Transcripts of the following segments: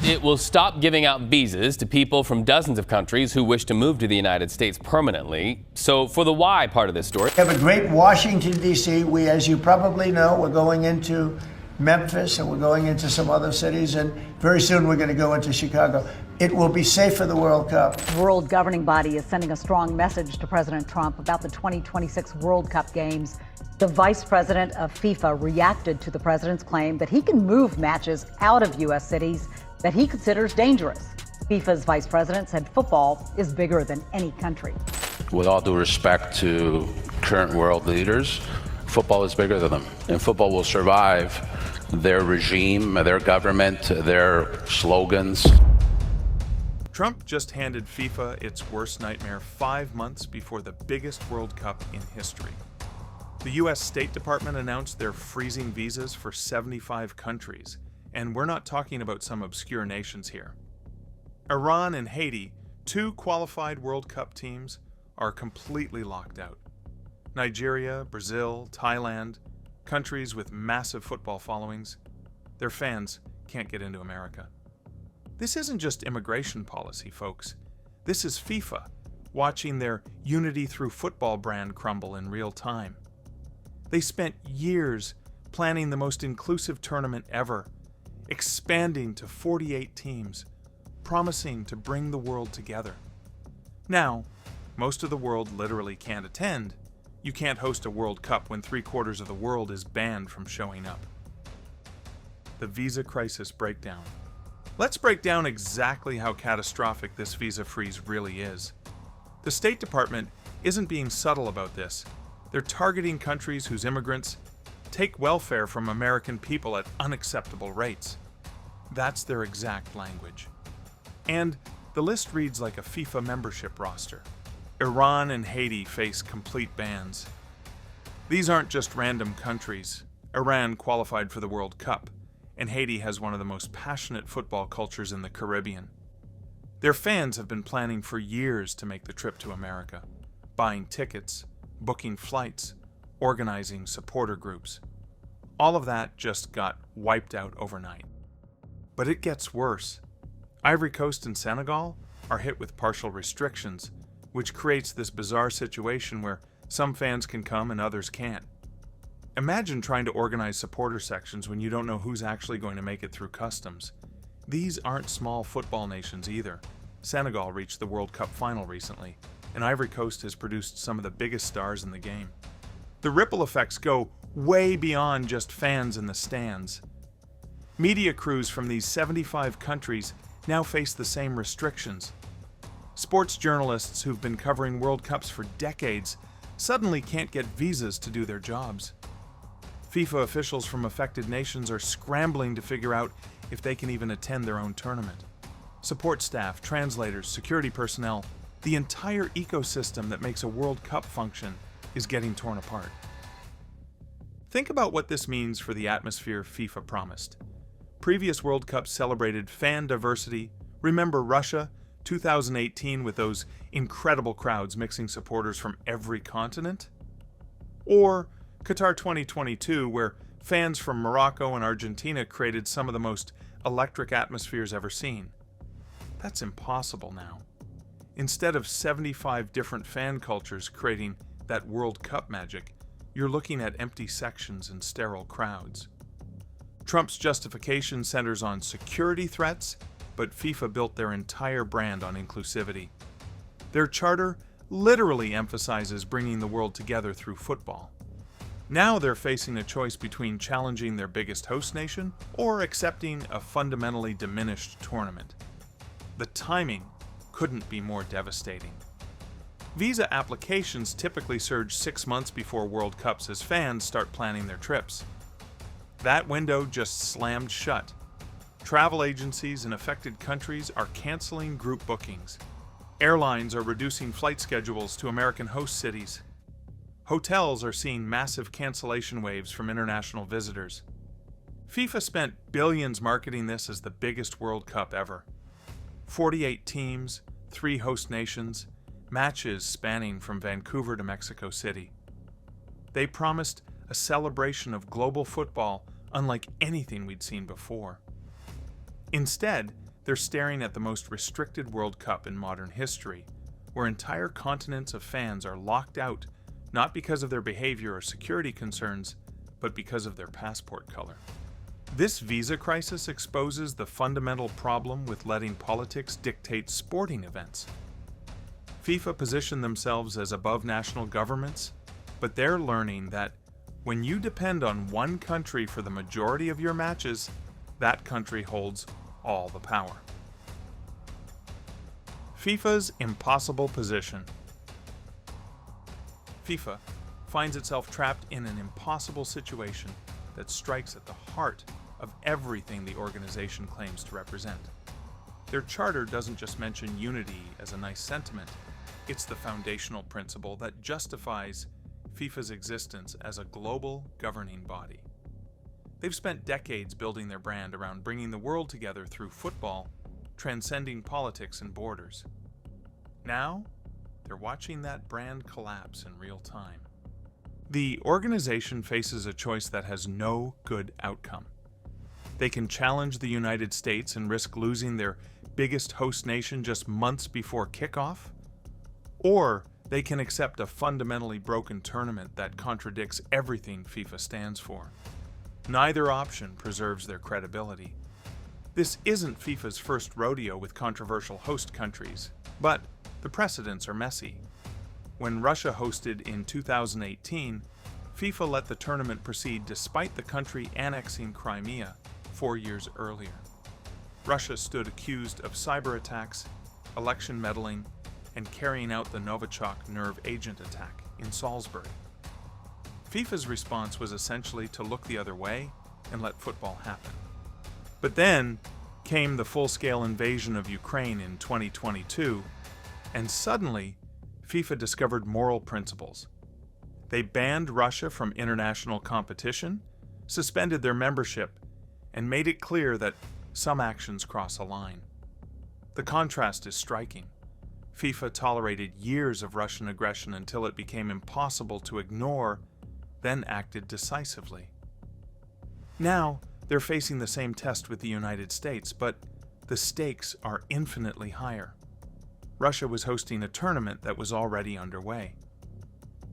it will stop giving out visas to people from dozens of countries who wish to move to the United States permanently. So for the why part of this story. We have a great Washington, D.C. We, as you probably know, we're going into Memphis and we're going into some other cities, and very soon we're going to go into Chicago. It will be safe for the World Cup. The world governing body is sending a strong message to President Trump about the 2026 World Cup games. The vice president of FIFA reacted to the president's claim that he can move matches out of U.S. cities that he considers dangerous. FIFA's vice president said football is bigger than any country. With all due respect to current world leaders, football is bigger than them, and football will survive their regime, their government, their slogans. Trump just handed FIFA its worst nightmare 5 months before the biggest World Cup in history. The U.S. State Department announced they're freezing visas for 75 countries, and we're not talking about some obscure nations here. Iran and Haiti, 2 qualified World Cup teams, are completely locked out. Nigeria, Brazil, Thailand, countries with massive football followings, their fans can't get into America. This isn't just immigration policy, folks. This is FIFA watching their Unity Through Football brand crumble in real time. They spent years planning the most inclusive tournament ever, expanding to 48 teams, promising to bring the world together. Now, most of the world literally can't attend. You can't host a World Cup when 3/4 of the world is banned from showing up. The visa crisis breakdown. Let's break down exactly how catastrophic this visa freeze really is. The State Department isn't being subtle about this. They're targeting countries whose immigrants take welfare from American people at unacceptable rates. That's their exact language. And the list reads like a FIFA membership roster. Iran and Haiti face complete bans. These aren't just random countries. Iran qualified for the World Cup, and Haiti has one of the most passionate football cultures in the Caribbean. Their fans have been planning for years to make the trip to America, buying tickets, booking flights, organizing supporter groups. All of that just got wiped out overnight. But it gets worse. Ivory Coast and Senegal are hit with partial restrictions, which creates this bizarre situation where some fans can come and others can't. Imagine trying to organize supporter sections when you don't know who's actually going to make it through customs. These aren't small football nations either. Senegal reached the World Cup final recently, and Ivory Coast has produced some of the biggest stars in the game. The ripple effects go way beyond just fans in the stands. Media crews from these 75 countries now face the same restrictions. Sports journalists who've been covering World Cups for decades suddenly can't get visas to do their jobs. FIFA officials from affected nations are scrambling to figure out if they can even attend their own tournament. Support staff, translators, security personnel, the entire ecosystem that makes a World Cup function is getting torn apart. Think about what this means for the atmosphere FIFA promised. Previous World Cups celebrated fan diversity. Remember Russia, 2018, with those incredible crowds mixing supporters from every continent? Or Qatar 2022, where fans from Morocco and Argentina created some of the most electric atmospheres ever seen. That's impossible now. Instead of 75 different fan cultures creating that World Cup magic, you're looking at empty sections and sterile crowds. Trump's justification centers on security threats, but FIFA built their entire brand on inclusivity. Their charter literally emphasizes bringing the world together through football. Now they're facing a choice between challenging their biggest host nation or accepting a fundamentally diminished tournament. The timing couldn't be more devastating. Visa applications typically surge 6 months before World Cups as fans start planning their trips. That window just slammed shut. Travel agencies in affected countries are canceling group bookings. Airlines are reducing flight schedules to American host cities. Hotels are seeing massive cancellation waves from international visitors. FIFA spent billions marketing this as the biggest World Cup ever. 48 teams, 3 host nations, matches spanning from Vancouver to Mexico City. They promised a celebration of global football unlike anything we'd seen before. Instead, they're staring at the most restricted World Cup in modern history, where entire continents of fans are locked out, not because of their behavior or security concerns, but because of their passport color. This visa crisis exposes the fundamental problem with letting politics dictate sporting events. FIFA position themselves as above national governments, but they're learning that when you depend on one country for the majority of your matches, that country holds all the power. FIFA's impossible position. FIFA finds itself trapped in an impossible situation that strikes at the heart of everything the organization claims to represent. Their charter doesn't just mention unity as a nice sentiment, it's the foundational principle that justifies FIFA's existence as a global governing body. They've spent decades building their brand around bringing the world together through football, transcending politics and borders. Now, they're watching that brand collapse in real time. The organization faces a choice that has no good outcome. They can challenge the United States and risk losing their biggest host nation just months before kickoff, or they can accept a fundamentally broken tournament that contradicts everything FIFA stands for. Neither option preserves their credibility. This isn't FIFA's first rodeo with controversial host countries, but the precedents are messy. When Russia hosted in 2018, FIFA let the tournament proceed despite the country annexing Crimea 4 years earlier. Russia stood accused of cyber attacks, election meddling, and carrying out the Novichok nerve agent attack in Salisbury. FIFA's response was essentially to look the other way and let football happen. But then came the full-scale invasion of Ukraine in 2022, and suddenly FIFA discovered moral principles. They banned Russia from international competition, suspended their membership, and made it clear that some actions cross a line. The contrast is striking. FIFA tolerated years of Russian aggression until it became impossible to ignore, then acted decisively. Now, they're facing the same test with the United States, but the stakes are infinitely higher. Russia was hosting a tournament that was already underway.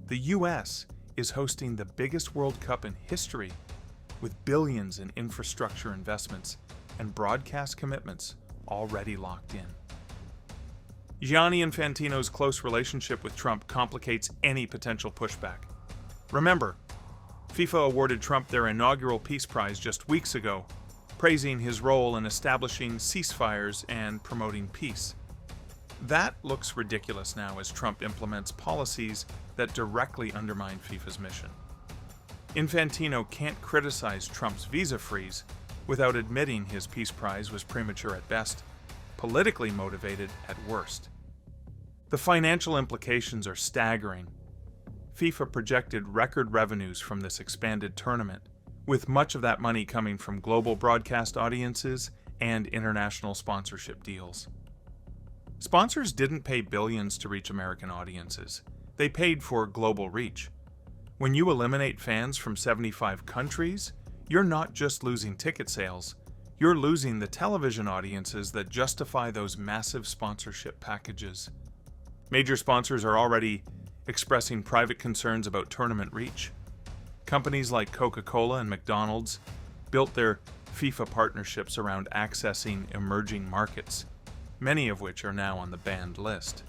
The US is hosting the biggest World Cup in history, with billions in infrastructure investments and broadcast commitments already locked in. Gianni Infantino's close relationship with Trump complicates any potential pushback. Remember, FIFA awarded Trump their inaugural Peace Prize just weeks ago, praising his role in establishing ceasefires and promoting peace. That looks ridiculous now as Trump implements policies that directly undermine FIFA's mission. Infantino can't criticize Trump's visa freeze without admitting his Peace Prize was premature at best, politically motivated at worst. The financial implications are staggering. FIFA projected record revenues from this expanded tournament, with much of that money coming from global broadcast audiences and international sponsorship deals. Sponsors didn't pay billions to reach American audiences. They paid for global reach. When you eliminate fans from 75 countries, you're not just losing ticket sales, you're losing the television audiences that justify those massive sponsorship packages. Major sponsors are already expressing private concerns about tournament reach. Companies like Coca-Cola and McDonald's built their FIFA partnerships around accessing emerging markets, many of which are now on the banned list.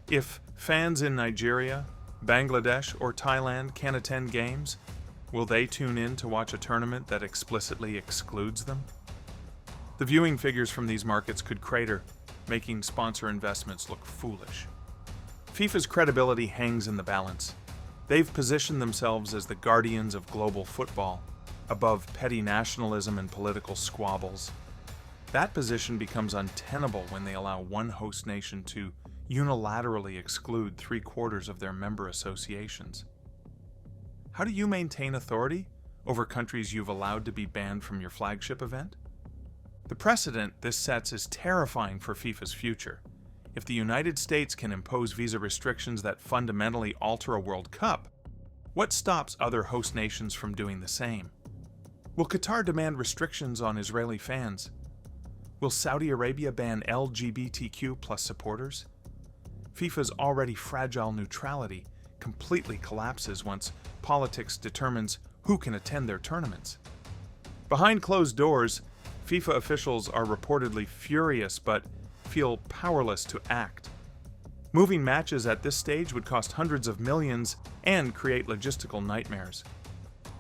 If fans in Nigeria, Bangladesh, or Thailand can't attend games, will they tune in to watch a tournament that explicitly excludes them? The viewing figures from these markets could crater, making sponsor investments look foolish. FIFA's credibility hangs in the balance. They've positioned themselves as the guardians of global football, above petty nationalism and political squabbles. That position becomes untenable when they allow one host nation to unilaterally exclude 3/4 of their member associations. How do you maintain authority over countries you've allowed to be banned from your flagship event? The precedent this sets is terrifying for FIFA's future. If the United States can impose visa restrictions that fundamentally alter a World Cup, what stops other host nations from doing the same? Will Qatar demand restrictions on Israeli fans? Will Saudi Arabia ban LGBTQ plus supporters? FIFA's already fragile neutrality completely collapses once politics determines who can attend their tournaments. Behind closed doors, FIFA officials are reportedly furious but feel powerless to act. Moving matches at this stage would cost hundreds of millions and create logistical nightmares.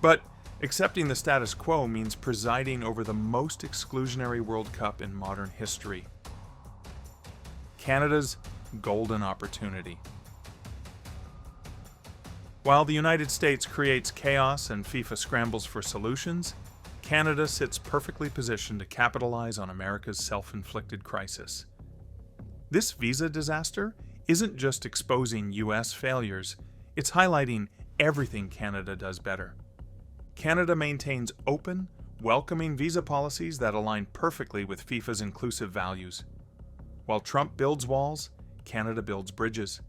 But accepting the status quo means presiding over the most exclusionary World Cup in modern history. Canada's golden opportunity. While the United States creates chaos and FIFA scrambles for solutions, Canada sits perfectly positioned to capitalize on America's self-inflicted crisis. This visa disaster isn't just exposing US failures, it's highlighting everything Canada does better. Canada maintains open, welcoming visa policies that align perfectly with FIFA's inclusive values. While Trump builds walls, Canada builds bridges.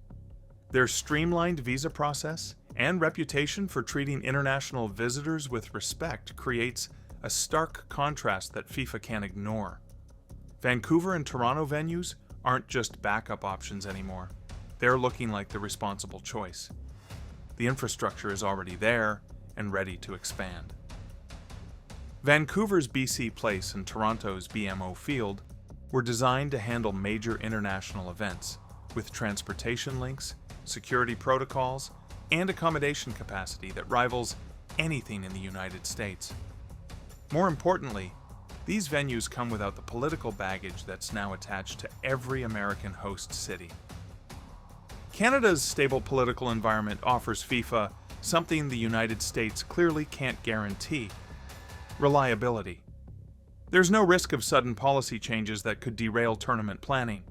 Their streamlined visa process and reputation for treating international visitors with respect creates a stark contrast that FIFA can't ignore. Vancouver and Toronto venues aren't just backup options anymore. They're looking like the responsible choice. The infrastructure is already there and ready to expand. Vancouver's BC Place and Toronto's BMO Field were designed to handle major international events, with transportation links, security protocols, and accommodation capacity that rivals anything in the United States. More importantly, these venues come without the political baggage that's now attached to every American host city. Canada's stable political environment offers FIFA something the United States clearly can't guarantee: reliability. There's no risk of sudden policy changes that could derail tournament planning,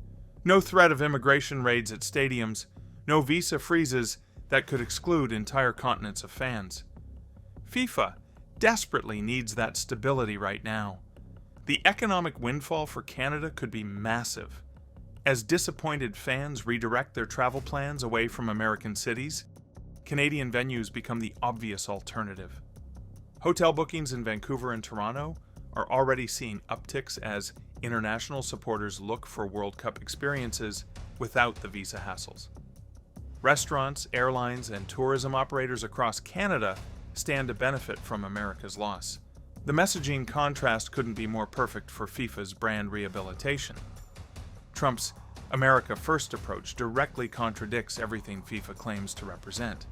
no threat of immigration raids at stadiums, no visa freezes that could exclude entire continents of fans. FIFA desperately needs that stability right now. The economic windfall for Canada could be massive. As disappointed fans redirect their travel plans away from American cities, Canadian venues become the obvious alternative. Hotel bookings in Vancouver and Toronto are already seeing upticks as international supporters look for World Cup experiences without the visa hassles. Restaurants, airlines, and tourism operators across Canada stand to benefit from America's loss. The messaging contrast couldn't be more perfect for FIFA's brand rehabilitation. Trump's America First approach directly contradicts everything FIFA claims to represent.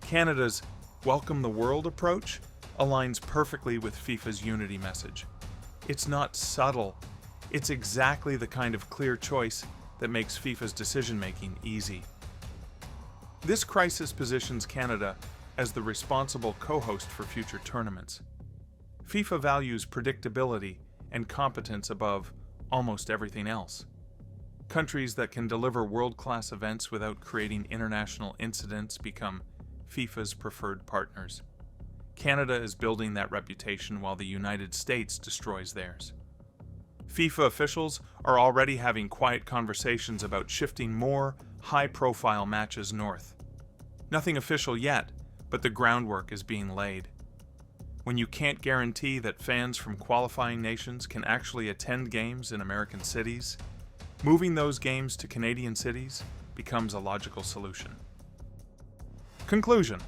Canada's Welcome the World approach aligns perfectly with FIFA's unity message. It's not subtle, it's exactly the kind of clear choice that makes FIFA's decision-making easy. This crisis positions Canada as the responsible co-host for future tournaments. FIFA values predictability and competence above almost everything else. Countries that can deliver world-class events without creating international incidents become FIFA's preferred partners. Canada is building that reputation while the United States destroys theirs. FIFA officials are already having quiet conversations about shifting more high-profile matches north. Nothing official yet, but the groundwork is being laid. When you can't guarantee that fans from qualifying nations can actually attend games in American cities, moving those games to Canadian cities becomes a logical solution. Conclusion.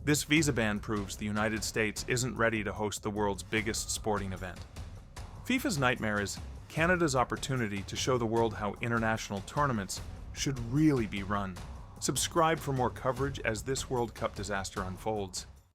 This visa ban proves the United States isn't ready to host the world's biggest sporting event. FIFA's nightmare is Canada's opportunity to show the world how international tournaments should really be run. Subscribe for more coverage as this World Cup disaster unfolds.